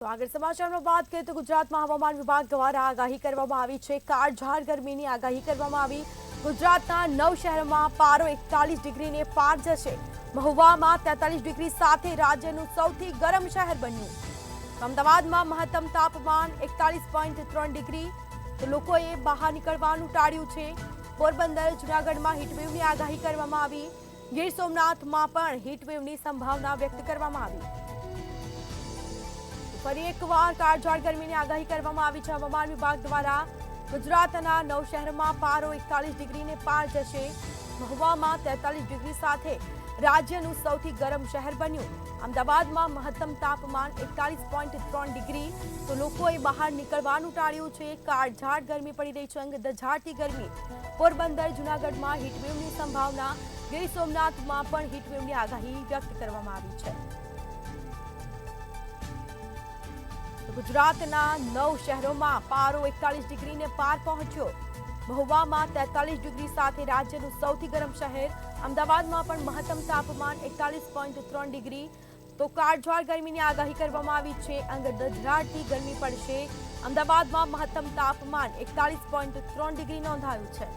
તો આગળ સમાચારમાં વાત કરીએ તો ગુજરાતમાં હવામાન વિભાગ દ્વારા આગાહી કરવામાં આવી છે। કાળઝાળ ગરમીની આગાહી કરવામાં આવી। ગુજરાતના 9 શહેરોમાં પારો 41 ડિગ્રીને પાર જશે। મહુવામાં 43 ડિગ્રી સાથે રાજ્યનું સૌથી ગરમ શહેર બન્યું। અમદાવાદમાં મહત્તમ તાપમાન 41.3 ડિગ્રી, તો લોકોએ બહાર નીકળવાનું ટાળ્યું છે। પોરબંદર, જૂનાગઢમાં હીટવેવની આગાહી કરવામાં આવી। ગીર સોમનાથમાં પણ હીટવેવની સંભાવના વ્યક્ત કરવામાં આવી। ફરી એકવાર કાળઝાળ ગરમીની આગાહી કરવામાં આવી છે। હવામાન વિભાગ દ્વારા ગુજરાતના 9 શહેરોમાં પારો 41 ડિગ્રીને પાર જશે। મહુવામાં 43 ડિગ્રી સાથે રાજ્યનું સૌથી ગરમ શહેર બન્યું। અમદાવાદમાં મહત્તમ તાપમાન 41.3 ડિગ્રી, તો લોકોએ બહાર નીકળવાનું ટાળ્યું છે। કાળઝાળ ગરમી પડી રહી છે, અંગદઝાળતી ગરમી। પોરબંદર, જૂનાગઢમાં હીટવેવની સંભાવના, ગીર સોમનાથમાં પણ હીટવેવની આગાહી વ્યક્ત કરવામાં આવી છે। ગુજરાતના 9 શહેરોમાં પારો 41 ડિગ્રીને પાર પહોંચ્યો। મહુવામાં 43 ડિગ્રી સાથે રાજ્યનું સૌથી ગરમ શહેર। અમદાવાદમાં પણ મહત્તમ તાપમાન 41.3 ડિગ્રી, તો કાળઝાળ ગરમીની આગાહી કરવામાં આવી છે। અંગદઝાળતી ગરમી પડશે। અમદાવાદમાં મહત્તમ તાપમાન 41.3 ડિગ્રી નોંધાયું છે।